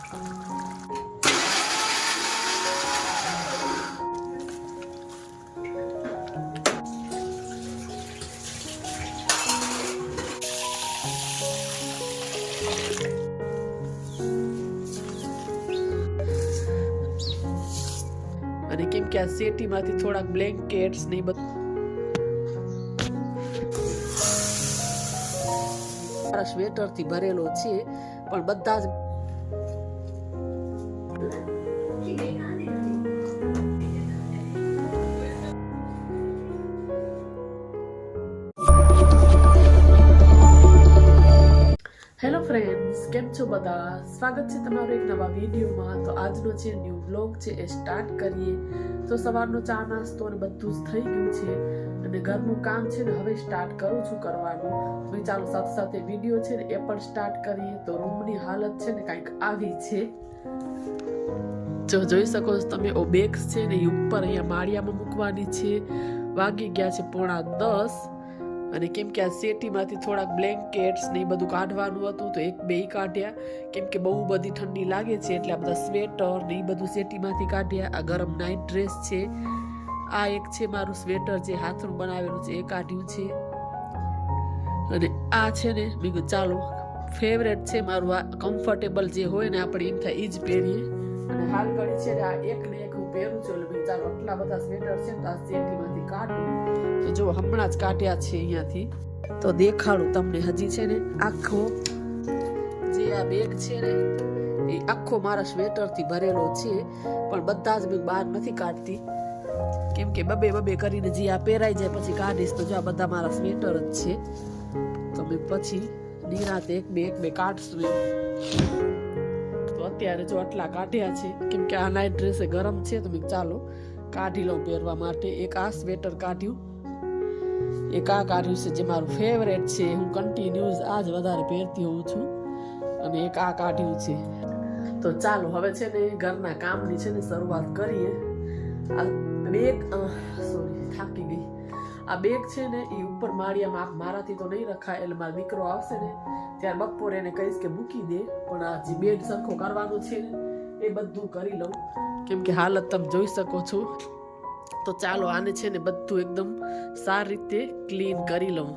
અને કેમ કે આ સેટીમાંથી થોડાક બ્લેન્કેટ્સ ને બધું મારા સ્વેટરથી ભરેલો છે, પણ બધા જ હેલો ફ્રેન્ડ્સ, કેમ છો બધા? સ્વાગત છે તમારું એક નવા વિડીયોમાં. તો આજનો જે ન્યૂ વ્લોગ છે એ સ્ટાર્ટ કરીએ. તો સવારનો ચા નાસ્તો ને બધું જ થઈ ગયું છે અને ઘરનું કામ છે ને હવે સ્ટાર્ટ કરું છું કરવાનું. તો ચાલો સાથે સાથે વિડીયો છે ને એ પણ સ્ટાર્ટ કરીએ. તો રૂમની હાલત છે ને કંઈક આવી છે, જો જોઈ શકો છો તમે. ઓ બેગ્સ છે ને એ ઉપર અહીંયા માળિયામાં મૂકવાની છે. વાગી ગયા છે 9:30 અને કેમ કે આ સેટીમાંથી થોડાક બ્લેન્કેટ્સ ને એ બધું કાઢવાનું હતું તો એક બે કાઢ્યા, કેમ કે બહુ બધી ઠંડી લાગે છે એટલે આ બધા સ્વેટર ને એ બધું સેટીમાંથી કાઢ્યા. આ ગરમ નાઇટ ડ્રેસ છે, આ એક છે મારું સ્વેટર જે હાથનું બનાવેલું છે એ કાઢ્યું છે, અને આ છે ને મેં કીધું ચાલો ફેવરેટ છે મારું, આ કમ્ફર્ટેબલ જે હોય ને આપણે એમ થાય એ જ પહેરીએ. અને હાલ ઘડી છે ને આ એક ને એક હું પહેરું છું એટલે ચાલો આટલા બધા સ્વેટર છે ને તો આ સેટીમાંથી કાઢું. તો જો હમણાં જ કાઢ્યા છે અહીંયાથી, તો દેખાડું તમને. હજી છે ને આખો જે આ બેગ છે ને એ આખો મારા સ્વેટરથી ભરેલો છે, પણ બધા જ મેં બહાર નથી કાઢતી, કેમ કે બબે કરીને જે આ પહેરાઈ જાય પછી કાઢીશ. તો જો આ બધા મારા સ્વેટર જ છે, તો મેં પછી નિરાતે એક બે કાઢશું એમ. તો અત્યારે જો આટલા કાઢ્યા છે, કેમ કે આ નાઇટ ડ્રેસ ગરમ છે તો મેં ચાલો કાઢી લઉં પહેરવા માટે. એક આ સ્વેટર કાઢ્યું, એક આ કાઢ્યું છે જે મારું ફેવરેટ છે, હું કન્ટિન્યુઅસ આ જ વધારે પહેરતી હોઉં છું, અને એક આ કાઢ્યું છે. તો ચાલો હવે છે ને ઘરના કામની છે ને શરૂઆત કરીએ. આ બેગ થાકી ગઈ. આ બેગ છે ને એ ઉપર માળિયામાં મારાથી તો નહીં રખાય, એટલે મારો દીકરો આવશે ને ત્યારે બપોરે એને કહીશ કે મૂકી દે, પણ આ જે બેડ સરખો કરવાનું છે ને એ બધું કરી લઉં, કેમ કે હાલત તમે જોઈ શકો છો. તો ચાલો આને છે ને બધું એકદમ સારી રીતે ક્લીન કરી લઉં.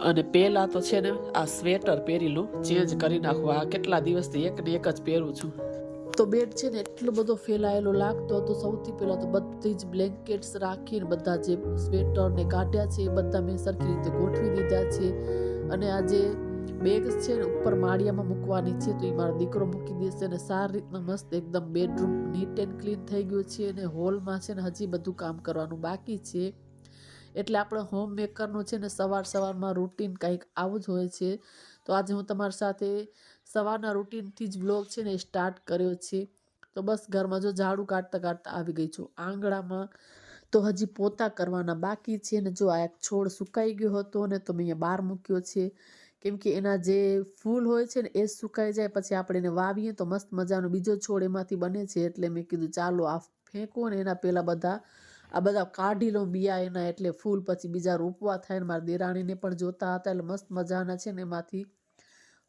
અને પહેલા તો છે ને આ સ્વેટર પહેરી લઉં, ચેન્જ કરી નાખું. આ કેટલા દિવસથી એક ને એક જ પહેરું છું. તો બેડ છે ને એટલો બધો ફેલાયેલો લાગતો હતો. સૌથી પહેલા તો બધી જ બ્લેન્કેટ્સ રાખીને બધા જે સ્વેટર ને કાઢ્યા છે એ બધા મેં સરખી રીતે ગોઠવી દીધા છે. અને આ જે બેગ્સ છે ને ઉપર માળિયામાં મૂકવાની છે, તો એ મારો દીકરો મૂકી દેશે. અને સારી રીતના મસ્ત એકદમ બેડરૂમ નીટ એન્ડ ક્લીન થઈ ગયું છે. અને હોલમાં છે ને હજી બધું કામ કરવાનું બાકી છે. એટલે આપણે હોમ મેકરનું છે ને સવારમાં રૂટીન કંઈક આવું જ હોય છે. તો આજે હું તમારી સાથે સવારના રૂટીનથી જ બ્લોગ છે ને સ્ટાર્ટ કર્યો છે. તો બસ ઘરમાં જો ઝાડુ કાઢતા આવી ગઈ છું. આંગણામાં તો હજી પોતા કરવાના બાકી છે. ને જો આ એક છોડ સુકાઈ ગયો હતો ને તો મેં અહીંયા બહાર મૂક્યો છે, કેમ કે એના જે ફૂલ હોય છે ને એ સુકાઈ જાય પછી આપણે એને વાવીએ તો મસ્ત મજાનો બીજો છોડ એમાંથી બને છે. એટલે મેં કીધું ચાલો આ ફેંકો ને એના પહેલાં બધા કાઢી લઉં બિયા એના, એટલે ફૂલ પછી બીજા રોપવા થાય. ને મારા દેરાણીને પણ જોતા હતા, એટલે મસ્ત મજાના છે ને એમાંથી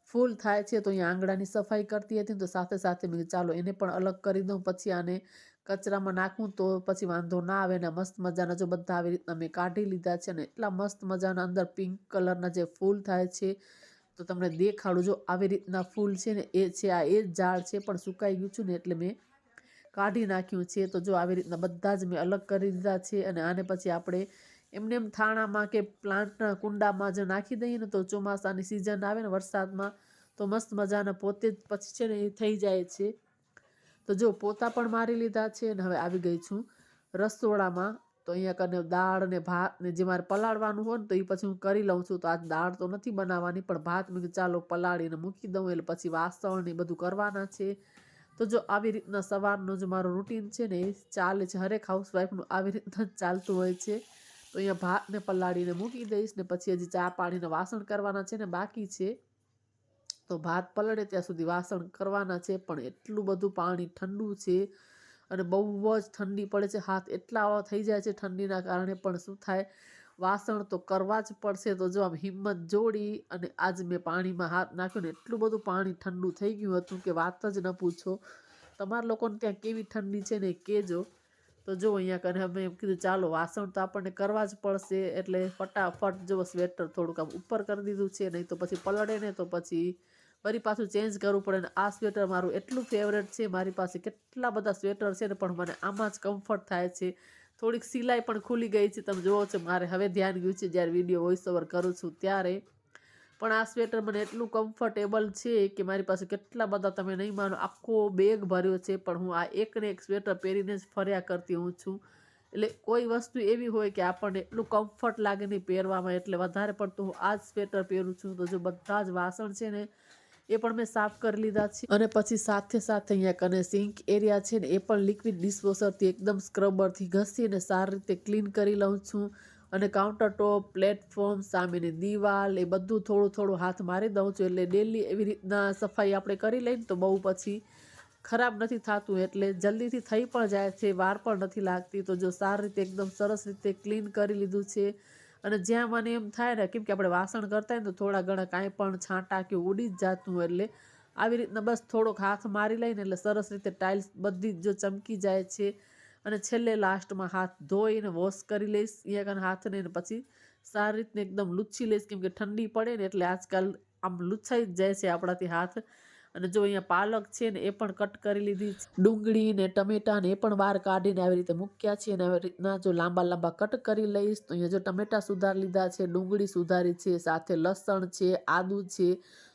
ફૂલ થાય છે. તો અહીંયા આંગણાની સફાઈ કરતી હતી, તો સાથે સાથે મેં ચાલો એને પણ અલગ કરી દઉં, પછી આને કચરામાં નાખું તો પછી વાંધો ના આવે. ને મસ્ત મજાના જો બધા આવી રીતના મેં કાઢી લીધા છે. ને એટલા મસ્ત મજાના અંદર પિંક કલરના જે ફૂલ થાય છે, તો તમને દેખાડું. જો આવી રીતના ફૂલ છે ને એ છે, આ એ જ ઝાડ છે પણ સુકાઈ ગયું છું ને એટલે મેં કાઢી નાખ્યું છે. તો જો આવી રીતના બધા જ મેં અલગ કરી દીધા છે. અને આને પછી આપણે એમને એમ થાણામાં કે પ્લાન્ટના કુંડામાં જો નાખી દઈએ ને તો ચોમાસાની સિઝન આવે ને વરસાદમાં તો મસ્ત મજાના પોતે જ પછી છે ને એ થઈ જાય છે. તો જો પોતા પણ મારી લીધા છે. અને હવે આવી ગઈ છું રસોડામાં. તો અહીંયા કને દાળ ને ભાત ને જે મારે પલાળવાનું હોય ને તો એ પછી હું કરી લઉં છું. તો આજ દાળ તો નથી બનાવવાની, પણ ભાત મેં ચાલો પલાળીને મૂકી દઉં, એટલે પછી વાસણ ને બધું કરવાના છે. તો જો આવી રીતના સવારનો જો મારો રૂટીન છે ને એ ચાલે છે. હરેક હાઉસવાઈફનું આવી રીતના જ ચાલતું હોય છે. તો અહીંયા ભાતને પલાળીને મૂકી દઈશ, ને પછી હજી ચા પાણીને વાસણ કરવાના છે ને બાકી છે. તો ભાત પલળે ત્યાં સુધી વાસણ કરવાના છે. પણ એટલું બધું પાણી ઠંડુ છે અને બહુ જ ઠંડી પડે છે. હાથ એટલા થઈ જાય છે ઠંડીના કારણે, પણ શું થાય વાસણ તો કરવા જ પડશે. તો જો આમ હિંમત જોડી અને આજ મેં પાણીમાં હાથ નાખ્યો ને એટલું બધું પાણી ઠંડુ થઈ ગયું હતું કે વાત જ ન પૂછો. તમારા લોકોને ત્યાં કેવી ઠંડી છે ને એ કહેજો. તો જો અહીંયા કરીને અમે એમ કીધું ચાલો વાસણ તો આપણને કરવા જ પડશે, એટલે ફટાફટ જો સ્વેટર થોડુંક આમ ઉપર કરી દીધું છે, નહીં તો પછી પલળે ને તો પછી ફરી પાછું ચેન્જ કરવું પડે. ને આ સ્વેટર મારું એટલું ફેવરેટ છે, મારી પાસે કેટલા બધા સ્વેટર છે ને પણ મને આમાં જ કમ્ફર્ટ થાય છે. થોડીક સિલાઈ પણ ખુલી ગઈ છે, તમે જુઓ છો. મારે હવે ધ્યાન ગયું છે જ્યારે વિડીયો વોઇસ ઓવર કરું છું ત્યારે. પણ આ સ્વેટર મને એટલું કમ્ફર્ટેબલ છે કે મારી પાસે કેટલા બધા, તમે નહીં માનો, આખો બેગ ભર્યો છે. પણ હું આ એકને એક સ્વેટર પહેરીને જ ફર્યા કરતી હું છું. એટલે કોઈ વસ્તુ એવી હોય કે આપણને એટલું કમ્ફર્ટ લાગે નહીં પહેરવામાં, એટલે વધારે પડતું હું આ જ સ્વેટર પહેરું છું. તો જો બધા જ વાસણ છે ને એ પણ મેં સાફ કરી લીધા છે. અને પછી સાથે અહીંયા કને સિંક એરિયા છે ને એ પણ લિક્વિડ ડિશવોશરથી એકદમ સ્ક્રબરથી ઘસીને સારી રીતે ક્લીન કરી લઉં છું. અને કાઉન્ટર ટોપ, પ્લેટફોર્મ, સામેની દિવાલ એ બધું થોડું હાથ મારી દઉં છું. એટલે ડેલી એવી રીતના સફાઈ આપણે કરી લઈએ તો બહુ પછી ખરાબ નથી થતું, એટલે જલ્દીથી થઈ પણ જાય છે, વાર પણ નથી લાગતી. તો જો સારી રીતે એકદમ સરસ રીતે ક્લીન કરી લીધું છે. અને જ્યાં મને એમ થાય ને, કેમ કે આપણે વાસણ કરતા હોય ને તો થોડા ઘણા કાંઈ પણ છાંટા કે ઉડી જ જાતું હોય, એટલે આવી રીતના બસ થોડોક હાથ મારી લઈને એટલે સરસ રીતે ટાઇલ્સ બધી જો ચમકી જાય છે. અને છેલ્લે લાસ્ટમાં હાથ ધોઈને વોશ કરી લઈશ અહીંયા કાન હાથને, પછી સારી રીતને એકદમ લૂછી લઈશ. કેમ કે ઠંડી પડે ને એટલે આજકાલ આમ લૂછાઈ જ જાય છે આપણાથી હાથ. અને જો અહીંયા પાલક છે ને એ પણ કટ કરી લીધી છે. ડુંગળી ને ટમેટા ને એ પણ બહાર કાઢીને આવી રીતે મૂક્યા છે. અને આવી રીતના જો લાંબા કટ કરી લઈશ. તો અહીંયા જો ટમેટા સુધારી લીધા છે, ડુંગળી સુધારી છે, સાથે લસણ છે, આદુ છે,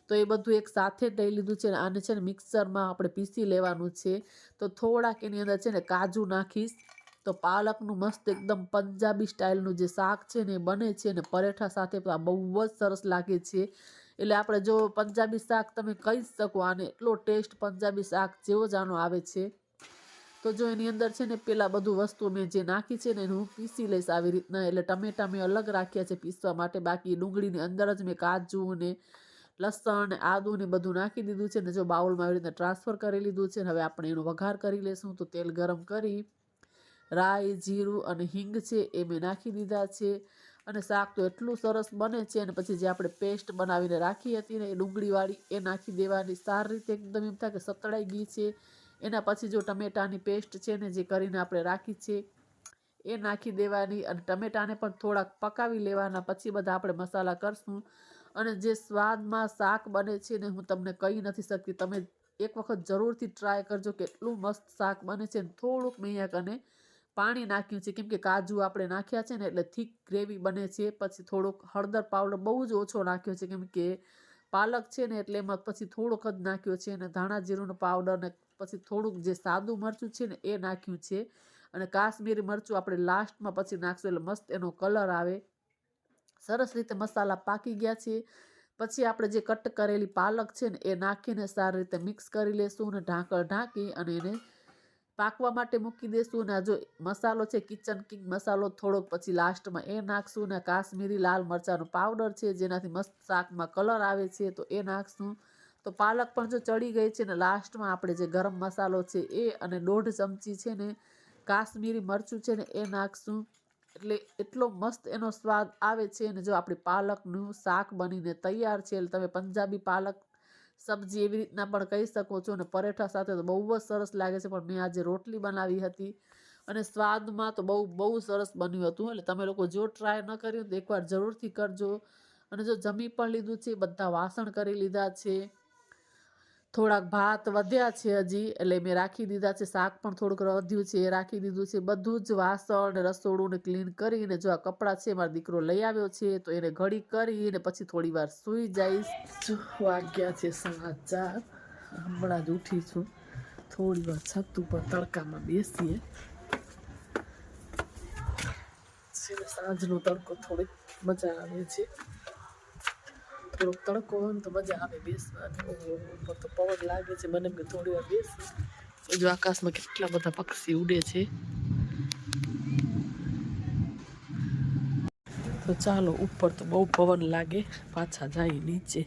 તો એ બધું એક સાથે જ લઈ લીધું છે. આને છે ને મિક્સરમાં આપણે પીસી લેવાનું છે. તો થોડાક એની અંદર છે ને કાજુ નાખીશ તો પાલકનું મસ્ત એકદમ પંજાબી સ્ટાઇલનું જે શાક છે ને એ બને છે. ને પરેઠા સાથે તો આ બહુ જ સરસ લાગે છે. એટલે આપણે જો પંજાબી શાક તમે કહી શકો આને, એટલો ટેસ્ટ પંજાબી શાક જેવો જ આનો આવે છે. તો જો એની અંદર છે ને પેલા બધું વસ્તુ મેં જે નાખી છે ને હું પીસી લઈશ આવી રીતના. એટલે ટમેટા મેં અલગ રાખ્યા છે પીસવા માટે, બાકી ડુંગળીની અંદર જ મેં કાજુ ને લસણ આદુ ને બધું નાખી દીધું છે. ને જો બાઉલમાં આવી રીતે ટ્રાન્સફર કરી લીધું છે. હવે આપણે એનો વઘાર કરી લેશું. તો તેલ ગરમ કરી રાઈ, જીરું અને હિંગ છે એ મેં નાખી દીધા છે. અને શાક તો એટલું સરસ બને છે. અને પછી જે આપણે પેસ્ટ બનાવીને રાખી હતી ને એ ડુંગળીવાળી એ નાખી દેવાની. સારી રીતે એકદમ એમ થાય કે સતળાઈ ગઈ છે. એના પછી જો ટમેટાની પેસ્ટ છે ને જે કરીને આપણે રાખી છે એ નાખી દેવાની. અને ટમેટાને પણ થોડાક પકાવી લેવાના. પછી બધા આપણે મસાલા કરશું. અને જે સ્વાદમાં શાક બને છે ને હું તમને કહી નથી શકતી. તમે એક વખત જરૂરથી ટ્રાય કરજો, કેટલું મસ્ત શાક બને છે. થોડુંક મેં અહીંયા કને પાણી નાખ્યું છે, કેમ કે કાજુ આપણે નાખ્યા છે ને એટલે થીક ગ્રેવી બને છે. પછી થોડોક હળદર પાવડર બહુ જ ઓછો નાખ્યો છે, કેમ કે પાલક છે ને એટલે એમાં પછી થોડોક જ નાખ્યો છે. અને ધાણા જીરુંનો પાવડર ને પછી થોડુંક જે સાદું મરચું છે ને એ નાખ્યું છે. અને કાશ્મીરી મરચું આપણે લાસ્ટમાં પછી નાખશું એટલે મસ્ત એનો કલર આવે. સરસ રીતે મસાલા પાકી ગયા છે. પછી આપણે જે કટ કરેલી પાલક છે ને એ નાખીને સારી રીતે મિક્સ કરી લેશું. અને ઢાંકણ ઢાંકી અને એને પાકવા માટે મૂકી દેશું. ને જો મસાલો છે કિચન કિંગ મસાલો થોડોક પછી લાસ્ટમાં એ નાખશું. ને કાશ્મીરી લાલ મરચાંનો પાવડર છે જેનાથી મસ્ત શાકમાં કલર આવે છે તો એ નાખશું. તો પાલક પણ જો ચડી ગઈ છે ને લાસ્ટમાં આપણે જે ગરમ મસાલો છે એ અને 1.5 ચમચી છે ને કાશ્મીરી મરચું છે ને એ નાખશું. એટલે એટલો મસ્ત એનો સ્વાદ આવે છે. અને જો આપણી પાલકનું શાક બનીને તૈયાર છે. એટલે તમે પંજાબી પાલક સબ્જી એવી રીતના પણ કહી શકો છો. અને પરેઠા સાથે તો બહુ જ સરસ લાગે છે. પણ મેં આજે રોટલી બનાવી હતી અને સ્વાદમાં તો બહુ સરસ બન્યું હતું. એટલે તમે લોકો જો ટ્રાય ન કર્યું તો એકવાર જરૂરથી કરજો. અને જો જમી પણ લીધું છે, બધા વાસણ કરી લીધા છે, થોડાક ભાત વધ્યા છે હજી એટલે મેં રાખી દીધા છે. શાક પણ થોડુંક વધ્યું છે એ રાખી દીધું છે. બધું જ વાસણ રસોડું ને ક્લીન કરીને જો આ કપડાં છે મારો દીકરો લઈ આવ્યો છે તો એને ઘડી કરીને પછી થોડી વાર સૂઈ જઈશ. જો વાગ્યા છે 4:30. હમણાં જ ઉઠી છું. થોડી વાર છત ઉપર તડકામાં બેસીએ. સાંજનો તડકો થોડીક મજા આવે છે. થોડોક તડકો હોય ને તો મજા આવે બેસવાની. ઉપર તો પવન લાગે છે. મને કે થોડી વાર બેસી. જો આકાશમાં કેટલા બધા પક્ષી ઉડે છે. તો ચાલો, ઉપર તો બહુ પવન લાગે, પાછા જાય નીચે.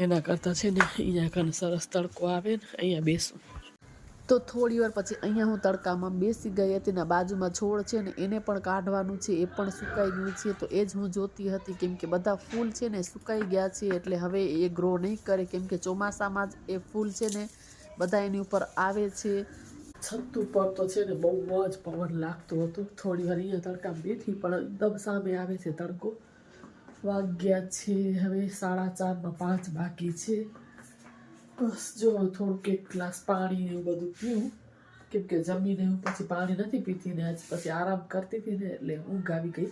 એના કરતાં છે ને અહીંયા કાને સરસ તડકો આવે ને અહીંયા બેસું. તો થોડી વાર પછી અહીંયા હું તડકામાં બેસી ગઈ હતી ને બાજુમાં છોડ છે ને એને પણ કાઢવાનું છે, એ પણ સુકાઈ ગયું છે. તો એ જ હું જોતી હતી કેમ કે બધા ફૂલ છે ને સુકાઈ ગયા છે એટલે હવે એ ગ્રો નહીં કરે કેમ કે ચોમાસામાં જ એ ફૂલ છે ને બધા એની ઉપર આવે છે. છત ઉપર તો છે ને બહુ જ પવન લાગતું હતું. થોડી વાર અહીંયા તડકામાં બેઠી પણ એકદમ સામે આવે છે તડકો. વાગ્યા છે હવે 4:30 5 બાકી છે. બસ જો થોડુંક એક ગ્લાસ પાણી ને એવું બધું પીવું કેમ કે જમીને હું પછી પાણી નથી પીતી ને આજ પછી આરામ કરતી હતી ને એટલે ઊંઘ આવી ગઈ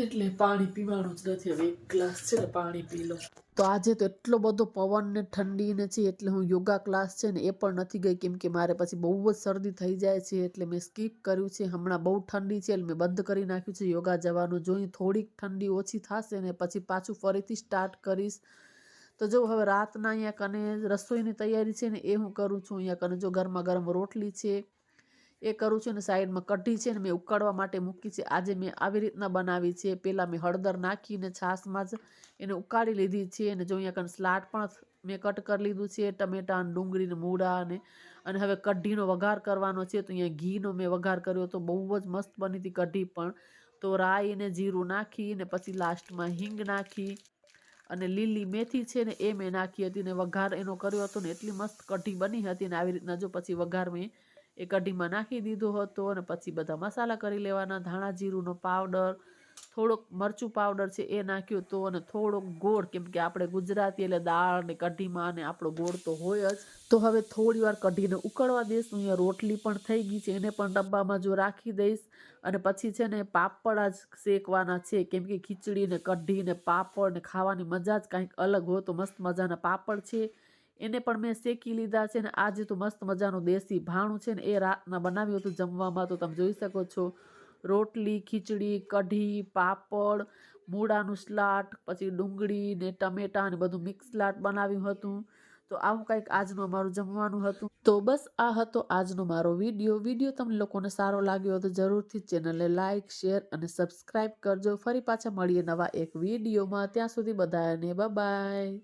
એટલે પાણી પીવાનું જ નથી. હવે એક ગ્લાસ છે ને પાણી પી લો. તો આજે તો એટલો બધો પવન ને ઠંડી ને છે એટલે હું યોગા ક્લાસ છે ને એ પણ નથી ગઈ કેમ કે મારે પછી બહુ જ શરદી થઈ જાય છે એટલે મેં સ્કીપ કર્યું છે. હમણાં બહુ ઠંડી છે એટલે મેં બંધ કરી નાખ્યું છે યોગા જવાનું. જોઈ થોડીક ઠંડી ઓછી થશે ને પછી પાછું ફરીથી સ્ટાર્ટ કરીશ. તો જો હવે રાતના અહીંયા કને રસોઈની તૈયારી છે ને એ હું કરું છું. અહીંયા કને જો ગરમા ગરમ રોટલી છે એ કરું છું ને સાઈડમાં કઢી છે ને મેં ઉકાળવા માટે મૂકી છે. આજે મેં આવી રીતના બનાવી છે. પહેલાં મેં હળદર નાખીને છાશમાં જ એને ઉકાળી લીધી છે અને જો અહીંયા કને સલાડ પણ મેં કટ કરી લીધું છે, ટમેટા ડુંગળી ને મૂળા અને હવે કઢીનો વઘાર કરવાનો છે. તો અહીંયા ઘીનો મેં વઘાર કર્યો તો બહુ જ મસ્ત બની હતી કઢી પણ. તો રાઈ ને જીરું નાખી ને પછી લાસ્ટમાં હિંગ નાખી અને લીલી મેથી છે ને એ મેં નાખી હતી ને વઘાર એનો કર્યો હતો ને એટલી મસ્ત કઢી બની હતી. ને આવી રીતના જો પછી વઘાર મેં એ કઢીમાં નાખી દીધો હતો અને પછી બધા મસાલા કરી લેવાના. ધાણા જીરુંનો પાવડર, થોડોક મરચું પાવડર છે એ નાખ્યો હતો અને થોડોક ગોળ કેમ કે આપણે ગુજરાતી એટલે દાળ ને કઢીમાં ને આપણો ગોળ તો હોય જ. તો હવે થોડી વાર કઢીને ઉકળવા દઈશ. અહીંયા રોટલી પણ થઈ ગઈ છે એને પણ ડબ્બામાં જો રાખી દઈશ અને પછી છે ને પાપડ જ શેકવાના છે કેમ કે ખીચડી ને કઢી ને પાપડ ને ખાવાની મજા જ કંઈક અલગ હોય. તો મસ્ત મજાના પાપડ છે એને પણ મેં શેકી લીધા છે ને આજે તો મસ્ત મજાનું દેશી ભાણું છે ને એ રાતના બનાવ્યું હતું જમવામાં. તો તમે જોઈ શકો છો રોટલી, ખીચડી, કઢી, પાપડ, મૂળાનું સલાડ, પછી ડુંગળી ને ટમેટા ને બધું મિક્સ સલાડ બનાવ્યું હતું. તો આવું કંઈક આજનું અમારું જમવાનું હતું. તો બસ આ હતો આજનો મારો વિડીયો તમને લોકોને સારો લાગ્યો તો જરૂરથી ચેનલને લાઇક, શેર અને સબસ્ક્રાઈબ કરજો. ફરી પાછા મળીએ નવા એક વિડીયોમાં. ત્યાં સુધી બધાને બાય.